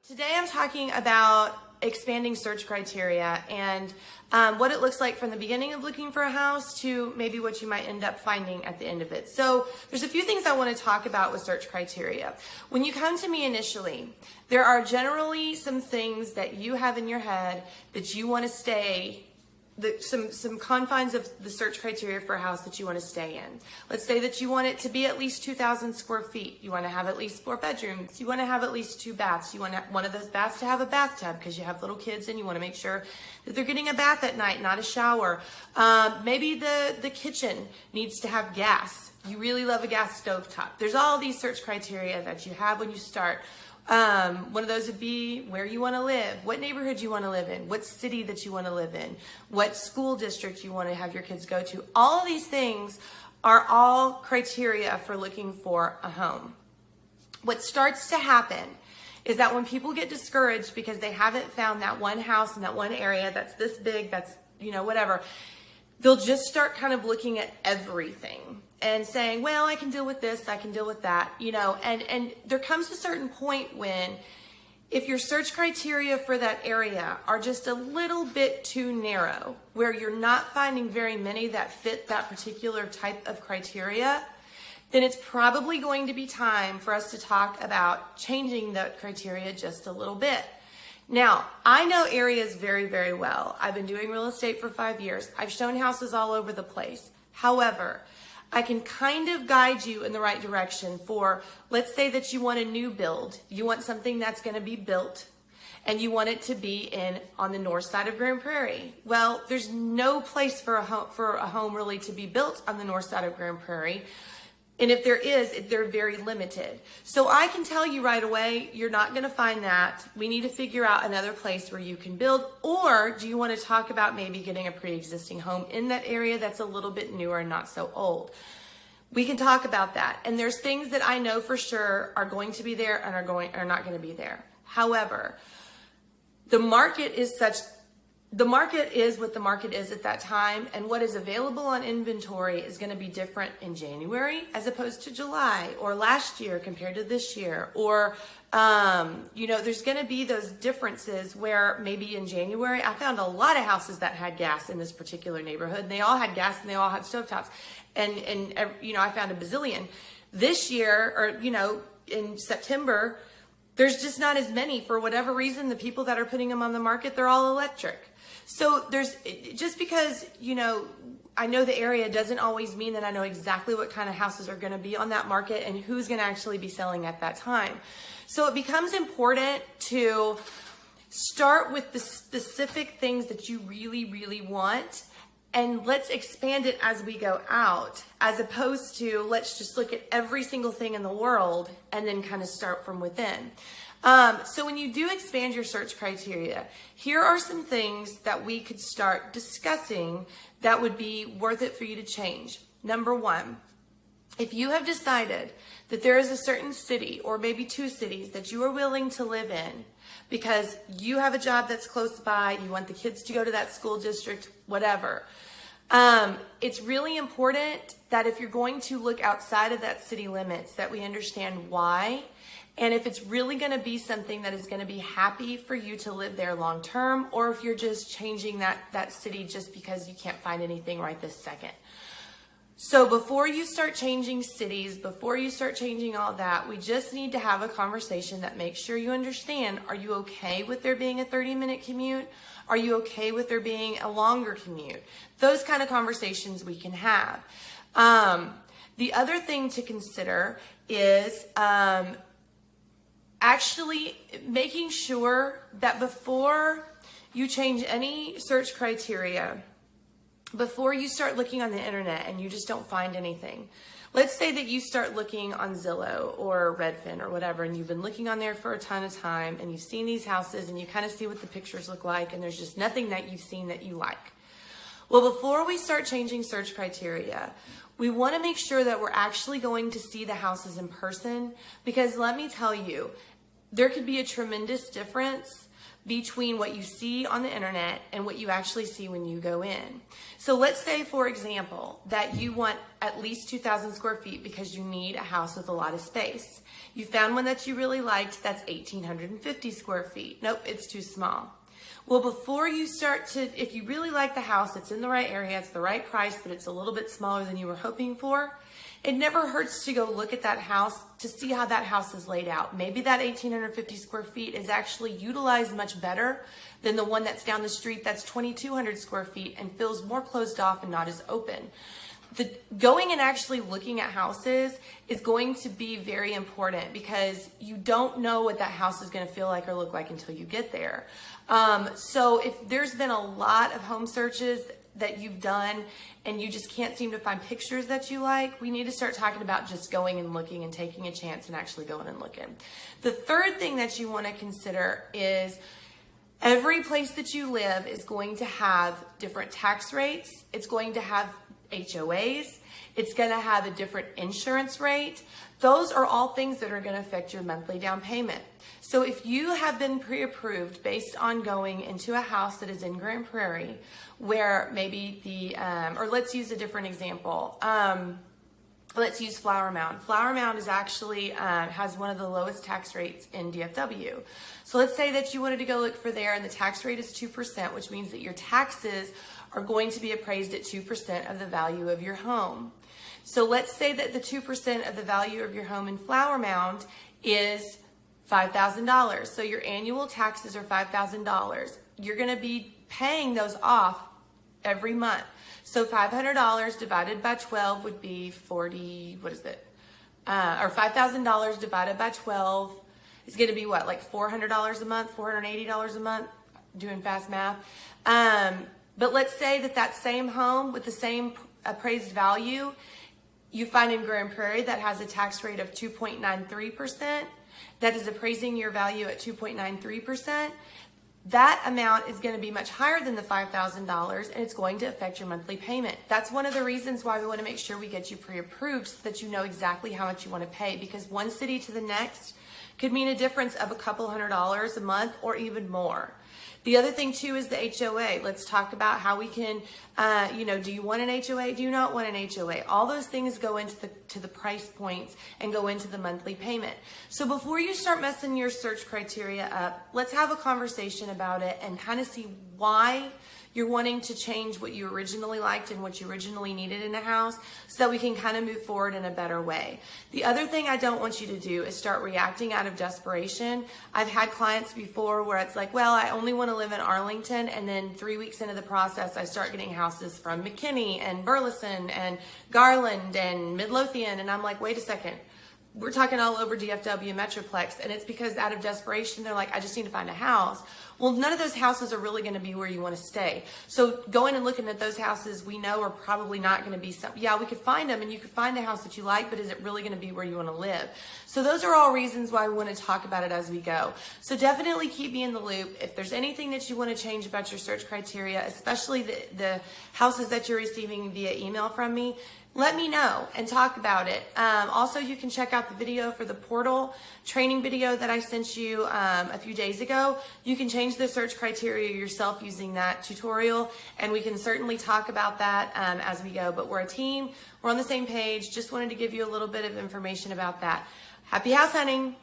Today I'm talking about expanding search criteria and what it looks like from the beginning of looking for a house to maybe what you might end up finding at the end of it. So there's a few things I want to talk about with search criteria. When you come to me initially, there are generally some things that you have in your head that you want to stay, some confines of the search criteria for a house that you want to stay in. Let's say that you want it to be at least 2,000 square feet. You want to have at least 4 bedrooms. You want to have at least 2 baths. You want one of those baths to have a bathtub because you have little kids and you want to make sure that they're getting a bath at night, not a shower. Maybe the kitchen needs to have gas. You really love a gas stovetop. There's all these search criteria that you have when you start. One of those would be where you want to live, what neighborhood you want to live in, what city that you want to live in, what school district you want to have your kids go to. All of these things are all criteria for looking for a home. What starts to happen is that when people get discouraged because they haven't found that one house in that one area that's this big, that's, whatever, they'll just start kind of looking at everything and saying, well, I can deal with this, I can deal with that, and there comes a certain point when if your search criteria for that area are just a little bit too narrow, where you're not finding very many that fit that particular type of criteria, then it's probably going to be time for us to talk about changing that criteria just a little bit. Now, I know areas very, very well. I've been doing real estate for 5 years. I've shown houses all over the place. However, I can kind of guide you in the right direction for, let's say that you want a new build. You want something that's going to be built and you want it to be on the north side of Grand Prairie. Well, there's no place for a home really to be built on the north side of Grand Prairie. And if there is, they're very limited. So I can tell you right away, you're not going to find that. We need to figure out another place where you can build. Or do you want to talk about maybe getting a pre-existing home in that area that's a little bit newer and not so old? We can talk about that. And there's things that I know for sure are going to be there and are not going to be there. However, the market is what the market is at that time, and what is available on inventory is going to be different in January as opposed to July, or last year compared to this year, or there's going to be those differences where maybe in January I found a lot of houses that had gas in this particular neighborhood, and they all had gas and they all had stovetops, and I found a bazillion. This year, or in September, there's just not as many. For whatever reason, the people that are putting them on the market, they're all electric. So just because, I know the area doesn't always mean that I know exactly what kind of houses are going to be on that market and who's going to actually be selling at that time. So it becomes important to start with the specific things that you really, really want, and let's expand it as we go out, as opposed to let's just look at every single thing in the world and then kind of start from within. So when you do expand your search criteria, here are some things that we could start discussing that would be worth it for you to change. Number one, if you have decided that there is a certain city or maybe 2 cities that you are willing to live in because you have a job that's close by, you want the kids to go to that school district, whatever, it's really important that if you're going to look outside of that city limits, that we understand why. And if it's really going to be something that is going to be happy for you to live there long term, or if you're just changing that city just because you can't find anything right this second. So before you start changing cities, before you start changing all that, we just need to have a conversation that makes sure you understand, are you okay with there being a 30-minute commute? Are you okay with there being a longer commute? Those kind of conversations we can have. The other thing to consider is actually making sure that before you change any search criteria, before you start looking on the internet and you just don't find anything, let's say that you start looking on Zillow or Redfin or whatever, and you've been looking on there for a ton of time and you've seen these houses and you kind of see what the pictures look like and there's just nothing that you've seen that you like. Well, before we start changing search criteria, we want to make sure that we're actually going to see the houses in person, because let me tell you, there could be a tremendous difference between what you see on the internet and what you actually see when you go in. So let's say, for example, that you want at least 2,000 square feet because you need a house with a lot of space. You found one that you really liked that's 1,850 square feet. Nope, it's too small. Well, before you start to, if you really like the house, it's in the right area, it's the right price, but it's a little bit smaller than you were hoping for, it never hurts to go look at that house to see how that house is laid out. Maybe that 1,850 square feet is actually utilized much better than the one that's down the street that's 2,200 square feet and feels more closed off and not as open. Going and actually looking at houses is going to be very important because you don't know what that house is going to feel like or look like until you get there. So if there's been a lot of home searches that you've done and you just can't seem to find pictures that you like, we need to start talking about just going and looking and taking a chance and actually going and looking. The third thing that you want to consider is every place that you live is going to have different tax rates. It's going to have HOAs. It's going to have a different insurance rate. Those are all things that are going to affect your monthly down payment. So if you have been pre-approved based on going into a house that is in Grand Prairie, where maybe or let's use a different example. Let's use Flower Mound. Flower Mound is actually has one of the lowest tax rates in DFW. So let's say that you wanted to go look for there and the tax rate is 2%, which means that your taxes are going to be appraised at 2% of the value of your home. So let's say that the 2% of the value of your home in Flower Mound is $5,000. So your annual taxes are $5,000. You're going to be paying those off every month. So $500 divided by 12 would be 40, what is it? Or $5,000 divided by 12 is going to be what, like $400 a month, $480 a month, doing fast math. But let's say that that same home with the same appraised value, you find in Grand Prairie that has a tax rate of 2.93%, that is appraising your value at 2.93%. That amount is going to be much higher than the $5,000 and it's going to affect your monthly payment. That's one of the reasons why we want to make sure we get you pre-approved so that you know exactly how much you want to pay, because one city to the next could mean a difference of a couple $100 a month or even more. The other thing too is the HOA. Let's talk about how we can, do you want an HOA? Do you not want an HOA? All those things go into the price points and go into the monthly payment. So before you start messing your search criteria up, let's have a conversation about it and kind of see why you're wanting to change what you originally liked and what you originally needed in a house so that we can kind of move forward in a better way. The other thing I don't want you to do is start reacting out of desperation. I've had clients before where it's like, well, I only want to live in Arlington, and then 3 weeks into the process, I start getting houses from McKinney and Burleson and Garland and Midlothian, and I'm like, wait a second. We're talking all over DFW Metroplex, and it's because out of desperation, they're like, I just need to find a house. Well, none of those houses are really going to be where you want to stay. So going and looking at those houses we know are probably not going to be we could find them and you could find a house that you like, but is it really going to be where you want to live? So those are all reasons why we want to talk about it as we go. So definitely keep me in the loop. If there's anything that you want to change about your search criteria, especially the houses that you're receiving via email from me, let me know and talk about it. Also, you can check out the video for the portal training video that I sent you a few days ago. You can change the search criteria yourself using that tutorial, and we can certainly talk about that as we go. But we're a team. We're on the same page. Just wanted to give you a little bit of information about that. Happy house hunting.